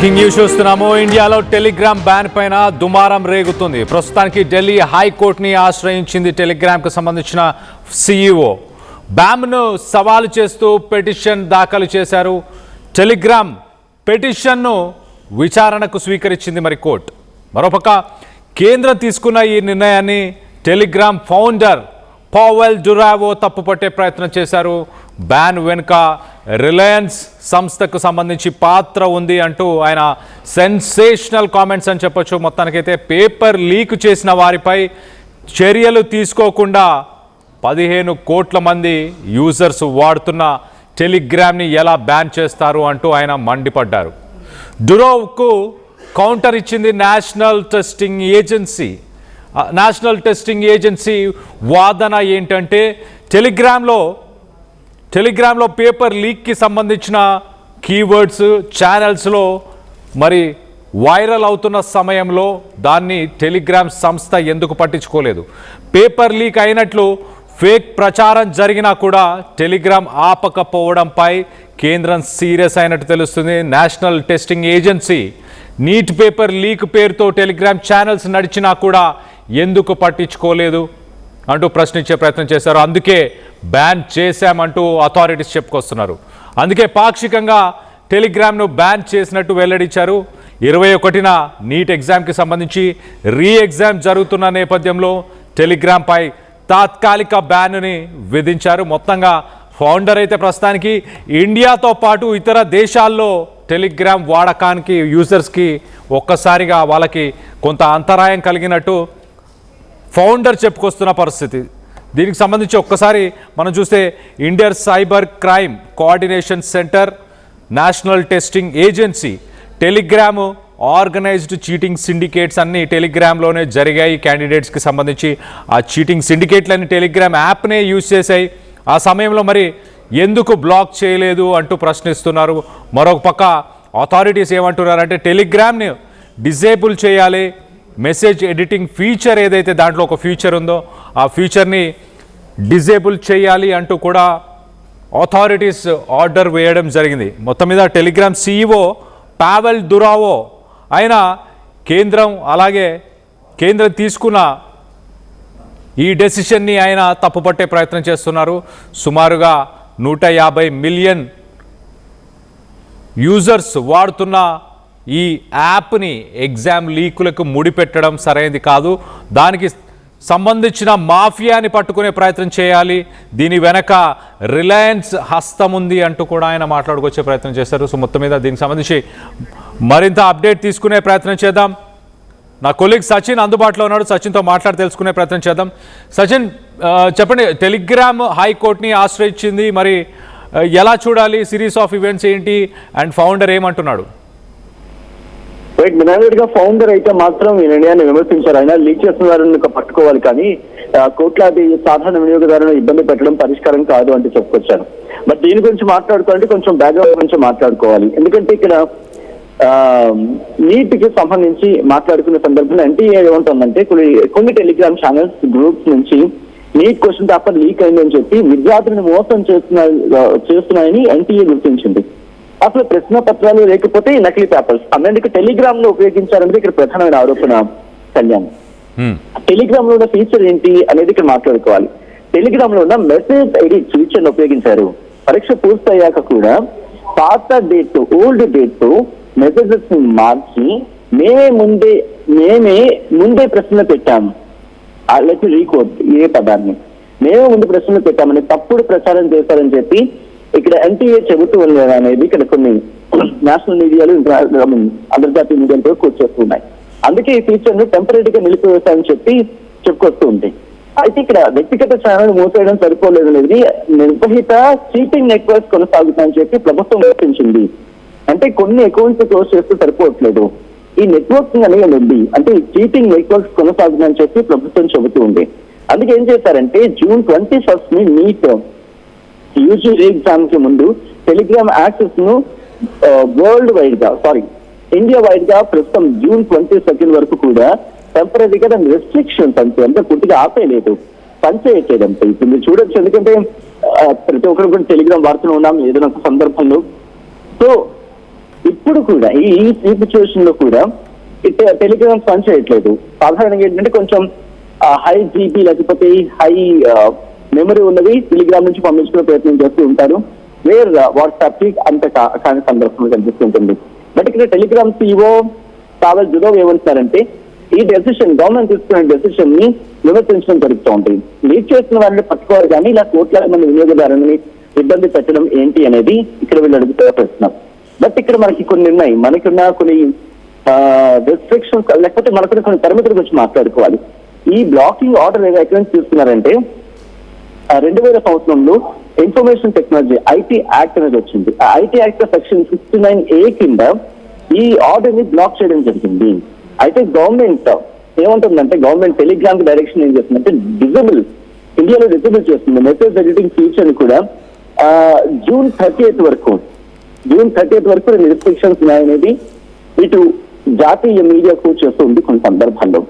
Breaking news చూస్తున్నాము. ఇండియాలో Telegram ban పైన దుమారం రేగుతుంది. ప్రస్తుతానికి ఢిల్లీ హైకోర్టుని ఆశ్రయించింది టెలిగ్రామ్కు సంబంధించిన CEO. బ్యాన్ను సవాలు చేస్తూ పిటిషన్ దాఖలు చేశారు. టెలిగ్రామ్ పిటిషన్ను విచారణకు స్వీకరించింది మరి కోర్టు. మరోపక్క కేంద్రం తీసుకున్న ఈ నిర్ణయాన్ని టెలిగ్రామ్ ఫౌండర్ పావెల్ డురావో తప్పుపట్టే ప్రయత్నం చేశారు. బ్యాన్ వెనుక రిలయన్స్ సంస్థకు సంబంధించి పాత్ర ఉంది అంటూ ఆయన సెన్సేషనల్ కామెంట్స్ అని చెప్పొచ్చు. మొత్తానికైతే పేపర్ లీక్ చేసిన వారిపై చర్యలు తీసుకోకుండా 15 కోట్ల మంది యూజర్స్ వాడుతున్న టెలిగ్రామ్ని ఎలా బ్యాన్ చేస్తారు అంటూ ఆయన మండిపడ్డారు. డురావ్కు కౌంటర్ ఇచ్చింది national testing agency. National testing agency వాదన ఏంటంటే టెలిగ్రామ్లో పేపర్ లీక్కి సంబంధించిన కీవర్డ్స్ ఛానల్స్లో మరి వైరల్ అవుతున్న సమయంలో దాన్ని టెలిగ్రామ్ సంస్థ ఎందుకు పట్టించుకోలేదు? పేపర్ లీక్ అయినట్లు ఫేక్ ప్రచారం జరిగినా కూడా టెలిగ్రామ్ ఆపకపోవడంపై కేంద్రం సీరియస్ అయినట్టు తెలుస్తుంది. National testing agency neat paper leak పేరుతో టెలిగ్రామ్ ఛానల్స్ నడిచినా కూడా ఎందుకు పట్టించుకోలేదు అంటూ ప్రశ్నించే ప్రయత్నం చేశారు. అందుకే బ్యాన్ చేశామంటూ అథారిటీస్ చెప్పుకొస్తున్నారు. అందుకే పాక్షికంగా టెలిగ్రామ్ను బ్యాన్ చేసినట్టు వెల్లడించారు. 21న నీట్ ఎగ్జామ్కి సంబంధించి రీ ఎగ్జామ్ జరుగుతున్న నేపథ్యంలో టెలిగ్రామ్పై తాత్కాలిక బ్యాన్ని విధించారు. మొత్తంగా ఫౌండర్ అయితే ప్రస్తుతానికి ఇండియాతో పాటు ఇతర దేశాల్లో టెలిగ్రామ్ వాడకానికి యూజర్స్కి ఒక్కసారిగా వాళ్ళకి కొంత అంతరాయం కలిగినట్టు ఫౌండర్ చెప్పుకొస్తున్న పరిస్థితి. దీనికి సంబంధించి ఒక్కసారి మనం చూస్తే Indian cyber crime coordination centre, national testing agency, Telegram organised cheating syndicates అన్నీ టెలిగ్రామ్లోనే జరిగాయి. క్యాండిడేట్స్కి సంబంధించి ఆ చీటింగ్ సిండికేట్లన్నీ టెలిగ్రామ్ యాప్నే యూజ్ చేశాయి. ఆ సమయంలో మరి ఎందుకు బ్లాక్ చేయలేదు అంటూ ప్రశ్నిస్తున్నారు. మరొక పక్క అథారిటీస్ ఏమంటున్నారంటే టెలిగ్రామ్ని డిజేబుల్ చేయాలి, మెసేజ్ ఎడిటింగ్ ఫీచర్ ఏదైతే దాంట్లో ఒక ఫీచర్ ఉందో ఆ ఫీచర్ని డిజేబుల్ చేయాలి అంటూ కూడా అథారిటీస్ ఆర్డర్ వేయడం జరిగింది. మొత్తం మీద టెలిగ్రామ్ CEO పావెల్ డురావో ఆయన కేంద్రం తీసుకున్న ఈ డెసిషన్ని ఆయన తప్పుపట్టే ప్రయత్నం చేస్తున్నారు. సుమారుగా 150 మిలియన్ యూజర్స్ వాడుతున్న ఈ యాప్ని ఎగ్జామ్ లీకులకు ముడిపెట్టడం సరైనది కాదు, దానికి సంబంధించిన మాఫియాని పట్టుకునే ప్రయత్నం చేయాలి, దీని వెనక రిలయన్స్ హస్తం ఉంది అంటూ కూడా ఆయన మాట్లాడుకొచ్చే ప్రయత్నం చేశారు. సో మొత్తం మీద దీనికి సంబంధించి మరింత అప్డేట్ తీసుకునే ప్రయత్నం చేద్దాం. నా కొలీగ్ సచిన్ అందుబాటులో ఉన్నాడు. సచిన్తో మాట్లాడి తెలుసుకునే ప్రయత్నం చేద్దాం. సచిన్, చెప్పండి, టెలిగ్రామ్ హైకోర్టుని ఆశ్రయించింది, మరి ఎలా చూడాలి? సిరీస్ ఆఫ్ ఈవెంట్స్ ఏంటి అండ్ ఫౌండర్ ఏమంటున్నాడు? గా ఫౌండర్ అయితే మాత్రం ఈ నిర్ణయాన్ని విమర్శించారు. ఆయన లీక్ చేసిన వారిని పట్టుకోవాలి, కానీ కోట్లాది సాధారణ వినియోగదారులను ఇబ్బంది పెట్టడం పరిష్కారం కాదు అంటే చెప్పుకొచ్చారు. బట్ దీని గురించి మాట్లాడుకోవాలంటే కొంచెం బ్యాక్గ్రౌండ్ గురించి మాట్లాడుకోవాలి. ఎందుకంటే ఇక్కడ నీట్ కి సంబంధించి మాట్లాడుకునే సందర్భంలో NTA ఏమంటుందంటే కొన్ని టెలిగ్రామ్ ఛానల్స్ గ్రూప్స్ నుంచి నీట్ క్వశ్చన్ పేపర్ లీక్ అయిందని చెప్పి విద్యార్థులను మోసం చేస్తున్నాయని NTA గుర్తించింది. అసలు ప్రశ్న పత్రాలు లేకపోతే నకిలీ పేపర్స్ అన్నింటికి టెలిగ్రామ్ లో ఉపయోగించారనేది ఇక్కడ ప్రధానమైన ఆరోపణ. కళ్యాణ్, టెలిగ్రామ్ లో ఉన్న ఫీచర్ ఏంటి అనేది ఇక్కడ మాట్లాడుకోవాలి. టెలిగ్రామ్ లో ఉన్న మెసేజ్ ఎడిట్ ఫీచర్ ఉపయోగించారు. పరీక్ష పూర్తయ్యాక కూడా పాత డేట్ ఓల్డ్ డేట్ మెసేజెస్ ని మార్చి మేమే ముందే ప్రశ్న పెట్టాము, లెట్ రీకోడ్ ఏ పదాన్ని మేమే ముందు ప్రశ్నలు పెట్టామని తప్పుడు ప్రచారం చేశారని చెప్పి ఇక్కడ NTA చెబుతూ ఉండేది అనేది ఇక్కడ కొన్ని నేషనల్ మీడియాలు అంతర్జాతీయ మీడియాలు కూడా కూర్చొస్తున్నాయి. అందుకే ఈ ఫీచర్ ను టెంపరీగా నిలిపివేశారని చెప్పి చెప్పుకొస్తూ ఉంటాయి. అయితే ఇక్కడ వ్యక్తిగత ఛానల్ మూసేయడం సరిపోలేదు అనేది నిర్వహిత చీటింగ్ నెట్వర్క్స్ కొనసాగుతాయని చెప్పి ప్రభుత్వం గుర్తించింది. అంటే కొన్ని అకౌంట్స్ క్లోజ్ చేస్తూ సరిపోవట్లేదు, ఈ నెట్వర్కింగ్ అనేది ఉంది, అంటే ఈ చీటింగ్ నెట్వర్క్స్ కొనసాగుతాయని చెప్పి ప్రభుత్వం చెబుతూ ఉంది. అందుకే ఏం చేశారంటే June 21 ని నీట్ యూజీ ఎగ్జామ్ కి ముందు టెలిగ్రామ్ యాక్సెస్ ను ఇండియా వైడ్ గా ప్రస్తుతం June 22 వరకు కూడా టెంపరీగా దాని రెస్ట్రిక్షన్స్ అంటే పూర్తిగా ఆపేయలేదు, పనిచేయట్లేదంటే. ఇప్పుడు మీరు చూడొచ్చు, ఎందుకంటే ప్రతి ఒక్కరు కూడా టెలిగ్రామ్ వాడుతూ ఉన్నాం ఏదైనా ఒక సందర్భంలో. సో ఇప్పుడు కూడా ఈ సిచ్యువేషన్ లో కూడా టెలిగ్రామ్స్ పనిచేయట్లేదు. సాధారణంగా ఏంటంటే కొంచెం హై జీబీ లేకపోతే హై మెమరీ ఉన్నవి టెలిగ్రామ్ నుంచి పంపించుకునే ప్రయత్నం చేస్తూ ఉంటారు. వేర్ వాట్సాప్ కి అంత కాని సందర్భంలో కనిపిస్తుంటుంది. బట్ ఇక్కడ టెలిగ్రామ్ CEO పావెల్ దురోవ్ ఏమంటున్నారంటే ఈ డెసిషన్ గవర్నమెంట్ తీసుకునే డెసిషన్ ని విమర్శించడం జరుగుతూ ఉంటుంది. లీక్ చేస్తున్న వారిని పట్టుకోవాలి కానీ ఇలా కోట్లాది మంది వినియోగదారుని ఇబ్బంది పెట్టడం ఏంటి అనేది ఇక్కడ వీళ్ళు అడుగుతున్న ప్రశ్న. బట్ ఇక్కడ మనకి కొన్ని ఉన్నాయి, మనకున్న కొన్ని రెస్ట్రిక్షన్స్ లేకపోతే మనకున్న కొన్ని పరిమితుల గురించి మాట్లాడుకోవాలి. ఈ బ్లాకింగ్ ఆర్డర్ ఎక్కడి నుంచి తీసుకున్నారంటే 2000 సంవత్సరంలో ఇన్ఫర్మేషన్ టెక్నాలజీ IT యాక్ట్ అనేది వచ్చింది. ఆ IT యాక్ట్ సెక్షన్ 69A కింద ఈ ఆర్డర్ ని బ్లాక్ చేయడం జరిగింది. అయితే గవర్నమెంట్ ఏమంటుందంటే గవర్నమెంట్ టెలిగ్రామ్ డైరెక్షన్ ఏం చేస్తుందంటే డిజబుల్ ఇండియాలో డిజబుల్ చేస్తుంది మెసేజ్ ఎడిటింగ్ ఫీచర్ ని కూడా జూన్ 30th వరకు రిస్ట్రిక్షన్స్ ఉన్నాయనేది ఇటు జాతీయ మీడియా కూడా చేస్తుంది కొన్ని సందర్భాల్లో.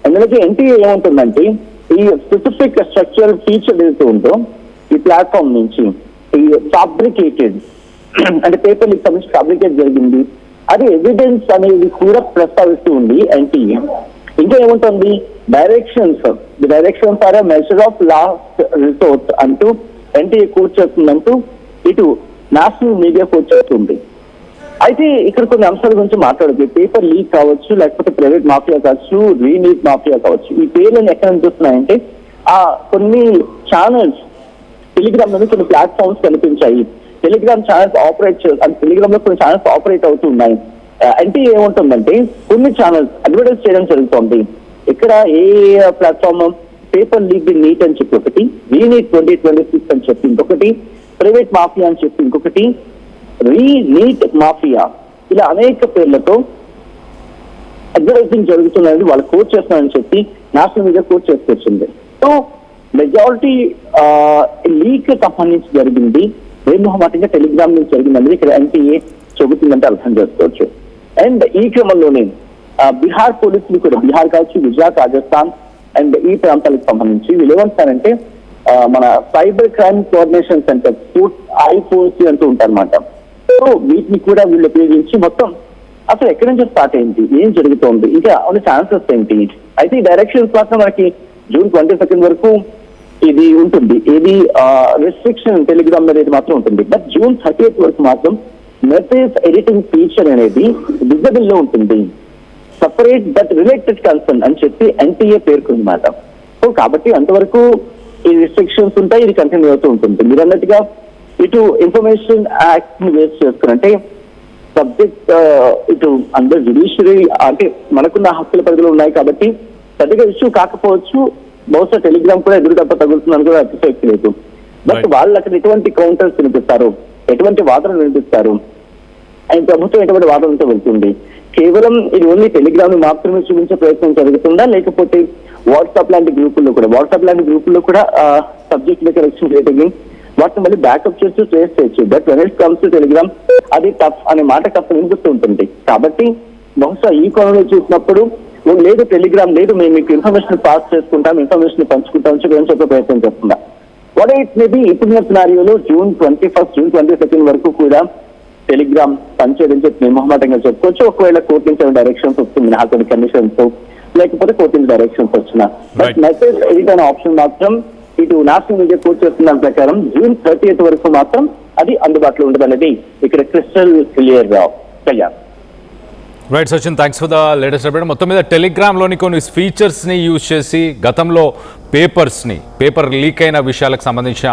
అందుకే NTA ఏమంటుందంటే ఈ స్పెసిఫిక్ స్ట్రక్చరల్ ఫీచర్ ఏదైతే ఉందో ఈ ప్లాట్ఫామ్ నుంచి ఈ ఫ్యాబ్రికేటెడ్ అంటే పేపర్ లీక్ సంబంధించి ఫ్యాబ్రికేట్ జరిగింది అది ఎవిడెన్స్ అనేది కూడా ప్రస్తావిస్తూ ఉంది NTA. ఇంకా ఏముంటుంది directions are measure of last resort అంటూ NTA కోట్ చేస్తుందంటూ ఇటు నేషనల్ మీడియా కోట్ చేస్తుంది. అయితే ఇక్కడ కొన్ని అంశాల గురించి మాట్లాడుతుంది. పేపర్ లీక్ కావచ్చు, లేకపోతే ప్రైవేట్ మాఫియా కావచ్చు, రీనీట్ మాఫియా కావచ్చు. ఈ పేర్లను ఎక్కడ అనిపిస్తున్నాయంటే కొన్ని ఛానల్స్ టెలిగ్రామ్ లోని కొన్ని ప్లాట్ఫామ్స్ కనిపించాయి. టెలిగ్రామ్ ఛానల్స్ టెలిగ్రామ్ లో కొన్ని ఛానల్స్ ఆపరేట్ అవుతున్నాయి. అంటే ఏముంటుందంటే కొన్ని ఛానల్స్ అడ్వర్టైజ్ చేయడం జరుగుతుంది. ఇక్కడ ఏ platform paper leak the NEET అని చెప్పి ఒకటి, రీనీట్ 2026 అని చెప్పి ఇంకొకటి, ప్రైవేట్ మాఫియా అని చెప్పి ఇంకొకటి, రీనీట్ మాఫియా, ఇలా అనేక పేర్లతో అడ్వర్టైజింగ్ జరుగుతున్నది వాళ్ళు కోట్ చేస్తున్నారని చెప్పి నేషనల్ మీడియా కోట్ చేసుకొచ్చింది. సో మెజారిటీ లీక్ సంబంధించి జరిగింది వేమోహమాటంగా టెలిగ్రామ్ నుంచి జరిగిందని ఇక్కడ NTA చెబుతుందంటే అర్థం చేసుకోవచ్చు. అండ్ ఈ క్రమంలోనే బీహార్ పోలీసులు కూడా బీహార్ కావచ్చు, గుజరాత్, రాజస్థాన్ అండ్ ఈ ప్రాంతాలకు సంబంధించి వీళ్ళు ఏమంటారంటే మన cyber crime coordination centre I4C అంటూ ఉంటారన్నమాట. సో వీటిని కూడా వీళ్ళు ఉపయోగించి మొత్తం అసలు ఎక్కడి నుంచి స్టార్ట్ అయింది, ఏం జరుగుతోంది, ఇంకా ఉన్న ఛాన్సెస్ ఏంటి. అయితే ఈ డైరెక్షన్స్ మాత్రం మనకి జూన్ 22 వరకు ఇది ఉంటుంది. ఇది రెస్ట్రిక్షన్ టెలిగ్రామ్ అనేది మాత్రం ఉంటుంది. బట్ జూన్ 30th వరకు మాత్రం మెసేజ్ ఎడిటింగ్ ఫీచర్ అనేది విజిబుల్ లో ఉంటుంది. సపరేట్ బట్ రిలేటెడ్ కన్సర్న్ అని చెప్పి NTA పేర్కొన్నమాట. సో కాబట్టి అంతవరకు ఈ రిస్ట్రిక్షన్స్ ఉంటాయి, ఇది కంటిన్యూ అవుతూ ఉంటుంది. మీరు అన్నట్టుగా ఇటు ఇన్ఫర్మేషన్ యాక్ట్ ని వేస్ట్ చేసుకుని అంటే సబ్జెక్ట్ ఇటు అందరు జ్యుడిషియరీ అంటే మనకున్న హక్కుల పరిధిలో ఉన్నాయి కాబట్టి పెద్దగా ఇష్యూ కాకపోవచ్చు. బహుశా టెలిగ్రామ్ కూడా ఎదురు దెబ్బ తగులుతుందని కూడా అతిశక్తి లేదు. బట్ వాళ్ళు అక్కడ ఎటువంటి కౌంటర్స్ వినిపిస్తారు, ఎటువంటి వాదనలు వినిపిస్తారు, ఆయన ప్రభుత్వం ఎటువంటి వాదనలతో వెళ్తుంది, కేవలం ఇది ఓన్లీ టెలిగ్రామ్ మాత్రమే చూపించే ప్రయత్నం జరుగుతుందా, లేకపోతే వాట్సాప్ లాంటి గ్రూపుల్లో కూడా సబ్జెక్ట్ కరెక్షన్ రేటింగ్ వాటిని మళ్ళీ బ్యాకప్ చేస్తూ ట్రేస్ చేయొచ్చు. But when it comes to Telegram అది టఫ్ అనే మాట కాస్త వినిపిస్తూ ఉంటుంది. కాబట్టి బహుశా ఈ కోణంలో చూసినప్పుడు లేదు టెలిగ్రామ్ లేదు, మేము మీకు ఇన్ఫర్మేషన్ పాస్ చేసుకుంటాం, ఇన్ఫర్మేషన్ పంచుకుంటాం చెప్పే ప్రయత్నం చేస్తుందా. వాట్ ఇట్ మేబీ ఇప్పుడున్న సినారియోలో జూన్ 22 వరకు కూడా టెలిగ్రామ్ పనిచేయడం చెప్పి నిర్మోహమాటంగా చెప్పుకోవచ్చు. ఒకవేళ కోర్టు నుంచి డైరెక్షన్స్ వస్తుంది, నాకు కొన్ని కండిషన్స్ లేకపోతే కోర్టు నుంచి డైరెక్షన్స్ వచ్చిన బట్ మెసేజ్ ఎడిట్ అనే ఆప్షన్ మాత్రం ఇటు నేషనల్ మీడియా కోర్టు చేస్తున్న దాని ప్రకారం జూన్ 30th వరకు మాత్రం అది అందుబాటులో ఉండదు అనేది ఇక్కడ crystal clear Kalyan. Right Sachin, thanks for the latest update. మొత్తం మీద టెలిగ్రామ్లోని కొన్ని ఫీచర్స్ని యూజ్ చేసి గతంలో పేపర్ లీక్ అయిన విషయాలకు సంబంధించిన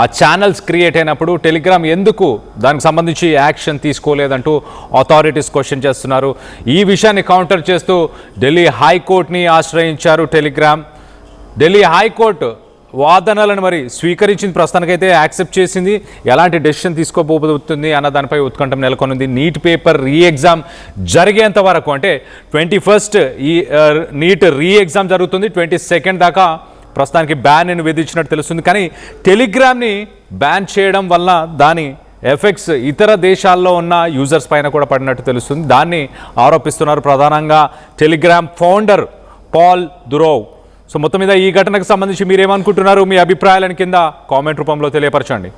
ఆ ఛానల్స్ క్రియేట్ అయినప్పుడు టెలిగ్రామ్ ఎందుకు దానికి సంబంధించి యాక్షన్ తీసుకోలేదంటూ అథారిటీస్ క్వశ్చన్ చేస్తున్నారు. ఈ విషయాన్ని కౌంటర్ చేస్తూ ఢిల్లీ హైకోర్టుని ఆశ్రయించారు టెలిగ్రామ్. ఢిల్లీ హైకోర్టు వాదనలను మరి స్వీకరించింది, ప్రస్తుతానికైతే యాక్సెప్ట్ చేసింది. ఎలాంటి డెసిషన్ తీసుకోబోతుంది అన్న దానిపై ఉత్కంఠం నెలకొనింది. నీట్ పేపర్ రీ ఎగ్జామ్ జరిగేంత వరకు అంటే 21st ఈ నీట్ రీ ఎగ్జామ్ జరుగుతుంది. 22nd దాకా ప్రస్తుతానికి బ్యాన్ విధించినట్టు తెలుస్తుంది. కానీ టెలిగ్రామ్ని బ్యాన్ చేయడం వల్ల దాని ఎఫెక్ట్స్ ఇతర దేశాల్లో ఉన్న యూజర్స్ పైన కూడా పడినట్టు తెలుస్తుంది. దాన్ని ఆరోపిస్తున్నారు ప్రధానంగా టెలిగ్రామ్ ఫౌండర్ పాల్ దురోవ్. సో మొత్తం మీద ఈ ఘటనకు సంబంధించి మీరేమనుకుంటున్నారు, మీ అభిప్రాయాలను కింద కామెంట్ రూపంలో తెలియపరచండి.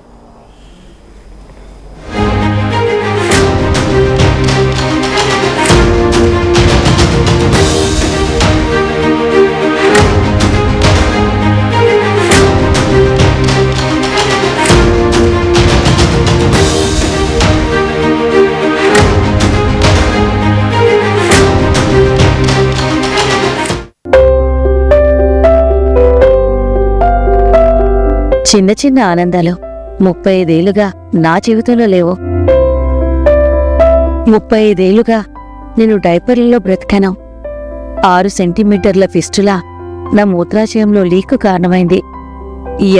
చిన్న చిన్న ఆనందాలు 35 ఏళ్లుగా నా జీవితంలో లేవు. 35 ఏళ్లుగా నేను డైపర్లలో బ్రతికాను. 6 సెంటీమీటర్ల ఫిస్టులా నా మూత్రాశయంలో లీకు కారణమైంది.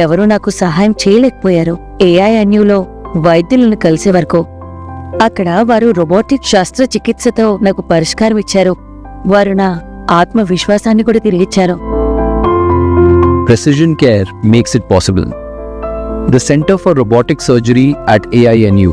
ఎవరూ నాకు సహాయం చేయలేకపోయారు. AINUలో వైద్యులను కలిసే వరకు. అక్కడ వారు రోబోటిక్ శస్త్రచికిత్సతో నాకు పరిష్కారం ఇచ్చారు. వారు నా ఆత్మవిశ్వాసాన్ని కూడా తిరిగిచ్చారు. Precision care makes it possible. The Center for Robotic Surgery at AINU